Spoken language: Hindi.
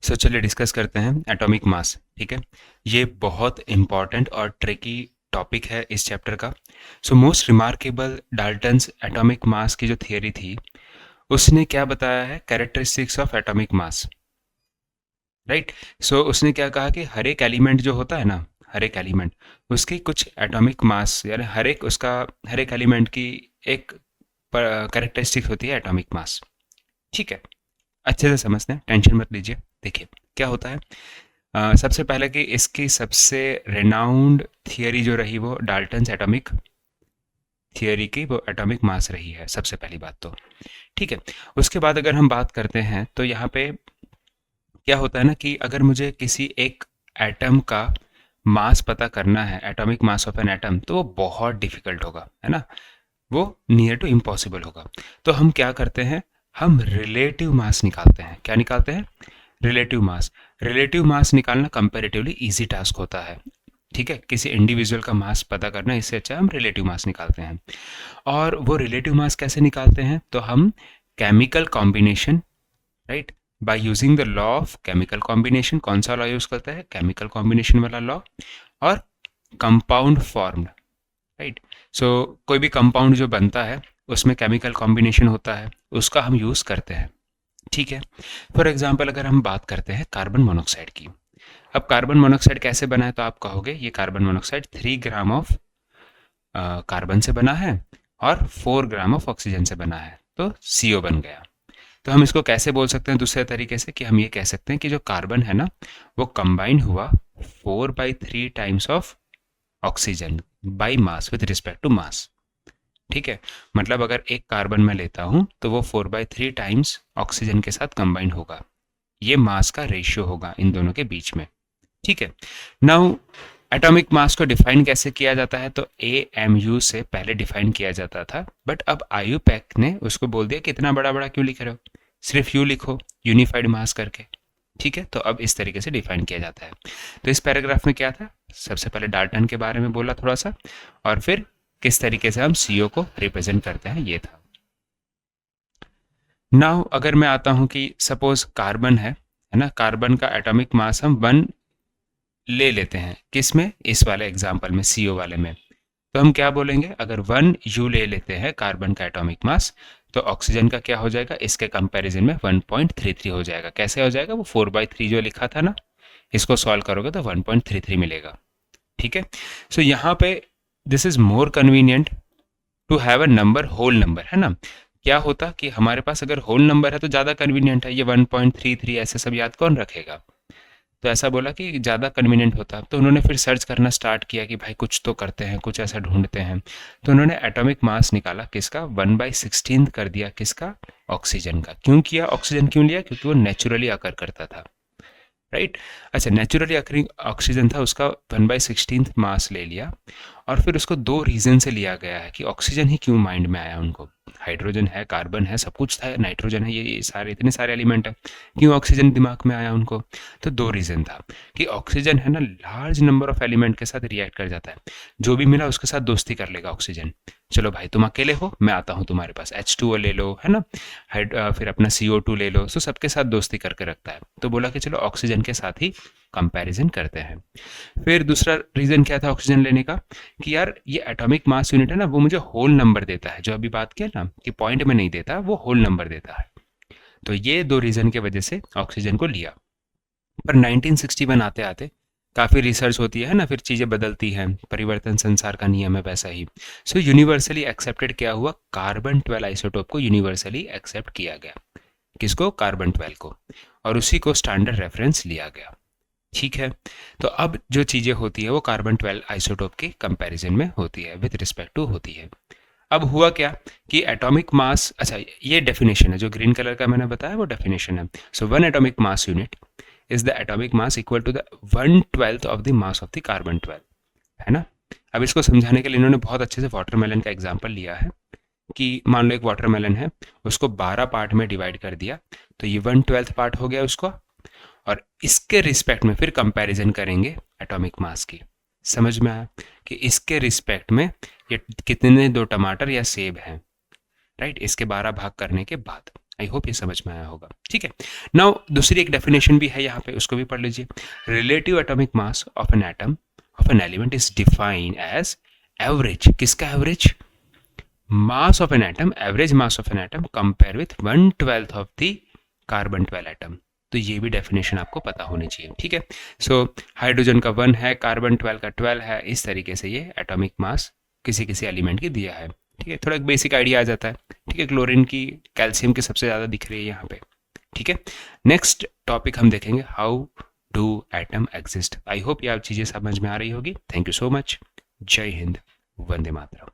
चलिए डिस्कस करते हैं एटॉमिक मास। ठीक है, ये बहुत इंपॉर्टेंट और ट्रिकी टॉपिक है इस चैप्टर का। Most remarkable Dalton's atomic mass की जो थियरी थी, उसने क्या बताया है, characteristics of atomic mass. Right. उसने क्या कहा कि हर एक एलिमेंट जो होता है ना, हर एक एलिमेंट उसकी कुछ एटॉमिक मास, यानी हर एक एलिमेंट की एक कैरेक्टरिस्टिक्स होती है एटॉमिक मास। ठीक है, अच्छे से समझते हैं, टेंशन मत लीजिए। देखिए क्या होता है। सबसे पहले कि इसकी सबसे रेनाउंड थियरी जो रही वो डाल्टन्स एटॉमिक थियरी की, वो एटॉमिक मास रही है सबसे पहली बात तो। ठीक है, उसके बाद अगर हम बात करते हैं तो यहाँ पे क्या होता है ना कि अगर मुझे किसी एक एटम का मास पता करना है, atomic mass of an atom, तो वो बहुत डिफिकल्ट होगा, है ना, वो नियर टू इम्पॉसिबल होगा। तो हम क्या करते हैं, हम रिलेटिव मास निकालते हैं। क्या निकालते हैं? Relative mass. रिलेटिव मास निकालना कंपैरेटिवली इजी टास्क होता है। ठीक है, किसी इंडिविजुअल का मास पता करना, इससे अच्छा हम रिलेटिव मास निकालते हैं। और वो रिलेटिव मास कैसे निकालते हैं, तो हम chemical combination, right, by using the law of chemical combination. कौन सा लॉ यूज करता है? केमिकल कॉम्बिनेशन वाला लॉ। और कंपाउंड फॉर्म्ड, राइट। कोई भी कंपाउंड जो बनता है उसमें केमिकल कॉम्बिनेशन होता है, उसका हम यूज करते हैं। ठीक है, फॉर एग्जाम्पल अगर हम बात करते हैं कार्बन मोनोक्साइड की। अब कार्बन मोनोक्साइड कैसे बना है, तो आप कहोगे ये carbon monoxide 3 gram of carbon से बना है और 4 ग्राम ऑफ ऑक्सीजन से बना है, तो CO बन गया। तो हम इसको कैसे बोल सकते हैं दूसरे तरीके से, कि हम ये कह सकते हैं कि जो कार्बन है ना, वो कंबाइन हुआ 4/3 times of oxygen by mass, with respect to mass. ठीक है, मतलब अगर एक कार्बन मैं लेता हूं तो वो 4/3 टाइम्स ऑक्सीजन के साथ कंबाइन होगा। ये मास का रेशियो होगा इन दोनों के बीच में। ठीक है, नाउ एटॉमिक मास को डिफाइन कैसे किया जाता है, तो AMU से पहले डिफाइन किया जाता था, बट अब IUPAC ने उसको बोल दिया कि इतना बड़ा बड़ा क्यों लिख रहे हो, सिर्फ यू लिखो, यूनिफाइड मास करके। ठीक है, तो अब इस तरीके से डिफाइन किया जाता है। तो इस पैराग्राफ में क्या था, सबसे पहले डाल्टन के बारे में बोला थोड़ा सा, और फिर किस तरीके से हम CO को रिप्रेजेंट करते हैं, ये था। नाउ अगर मैं आता हूं कि सपोज कार्बन है ना, कार्बन का एटॉमिक मास हम 1 ले लेते हैं, किस में, इस वाले एग्जाम्पल में, CO वाले में। तो हम क्या बोलेंगे, अगर 1U ले लेते हैं कार्बन का एटॉमिक मास, तो ऑक्सीजन का क्या हो जाएगा, इसके कंपैरिजन में 1.33 हो जाएगा। कैसे हो जाएगा, वो 4/3 जो लिखा था ना, इसको सॉल्व करोगे तो 1.33 मिलेगा। ठीक है, यहाँ पे this is more convenient to have a number, whole number, है ना। क्या होता कि हमारे पास अगर होल नंबर है तो ज़्यादा कन्वीनियंट है, ये 1.33 ऐसे सब याद कौन रखेगा। तो ऐसा बोला कि ज़्यादा कन्वीनियंट होता। तो उन्होंने फिर सर्च करना स्टार्ट किया कि भाई कुछ तो करते हैं, कुछ ऐसा ढूंढते हैं। तो उन्होंने एटॉमिक मास निकाला, किसका, 1/16 कर दिया, किसका, ऑक्सीजन का। क्यों किया, ऑक्सीजन क्यों लिया, क्योंकि वो नेचुरली अकर करता था, राइट। अच्छा, नेचुरली अकरिंग ऑक्सीजन था, उसका 1/16 मास ले लिया। और फिर उसको 2 रीज़न से लिया गया है कि ऑक्सीजन ही क्यों माइंड में आया उनको। हाइड्रोजन है, कार्बन है, सब कुछ था, नाइट्रोजन है, ये सारे इतने सारे एलिमेंट है, क्यों ऑक्सीजन दिमाग में आया उनको। तो 2 रीज़न था कि ऑक्सीजन है ना, लार्ज नंबर ऑफ एलिमेंट के साथ रिएक्ट कर जाता है, जो भी मिला उसके साथ दोस्ती कर लेगा ऑक्सीजन। चलो भाई तुम अकेले हो, मैं आता हूँ तुम्हारे पास, H2O ले लो, है ना, फिर अपना CO2 ले लो, सबके साथ दोस्ती करके रखता है। तो बोला कि चलो ऑक्सीजन के साथ ही कंपैरिजन करते हैं। फिर दूसरा रीजन क्या था ऑक्सीजन लेने का, कि यार ये एटॉमिक मास यूनिट है ना, वो मुझे होल नंबर देता है, जो अभी बात किया ना कि पॉइंट में नहीं देता, वो होल नंबर देता है। तो ये 2 रीजन की वजह से ऑक्सीजन को लिया। पर 1961 आते आते काफ़ी रिसर्च होती है ना, फिर चीज़ें बदलती हैं, परिवर्तन संसार का नियम है, वैसा ही। यूनिवर्सली एक्सेप्टेड क्या हुआ, कार्बन 12 आइसोटोप को यूनिवर्सली एक्सेप्ट किया गया। किसको, कार्बन 12 को, और उसी को स्टैंडर्ड रेफरेंस लिया गया। ठीक है, तो अब जो चीज़ें होती है वो कार्बन 12 आइसोटोप के कंपैरिजन में होती है, विथ रिस्पेक्ट टू होती है। अब हुआ क्या कि एटॉमिक मास, अच्छा ये डेफिनेशन है, जो ग्रीन कलर का मैंने बताया वो डेफिनेशन है। One atomic mass unit is the atomic mass equal to the 1/12 of the mass of the carbon 12, है ना। अब इसको समझाने के लिए इन्होंने बहुत अच्छे से वाटरमेलन का एग्जाम्पल लिया है, कि मान लो एक वाटरमेलन है, उसको 12 पार्ट में डिवाइड कर दिया, तो ये 1/12 पार्ट हो गया उसको, और इसके रिस्पेक्ट में फिर कंपैरिजन करेंगे एटॉमिक मास की। समझ में आया कि इसके रिस्पेक्ट में ये कितने 2 टमाटर या सेब हैं, राइट, इसके 12 भाग करने के बाद। आई होप ये समझ में आया होगा। ठीक है, नाउ दूसरी एक डेफिनेशन भी है यहाँ पे, उसको भी पढ़ लीजिए। Relative atomic mass of an atom of an element is defined as average, किसका average? Mass of an atom, average mass of an atom compare with 1/12 of the carbon 12 atom. तो ये भी डेफिनेशन आपको पता होनी चाहिए। ठीक है, सो हाइड्रोजन का 1 है, कार्बन 12 का 12 है, इस तरीके से ये एटॉमिक मास किसी किसी एलिमेंट की दिया है। ठीक है, थोड़ा एक बेसिक आइडिया आ जाता है। ठीक है, क्लोरीन की, कैल्शियम की सबसे ज़्यादा दिख रही है यहाँ पे। ठीक है, नेक्स्ट टॉपिक हम देखेंगे how do atom exist. I hope ये आप चीज़ें समझ में आ रही होगी। Thank you so much. जय हिंद, वंदे मातरम।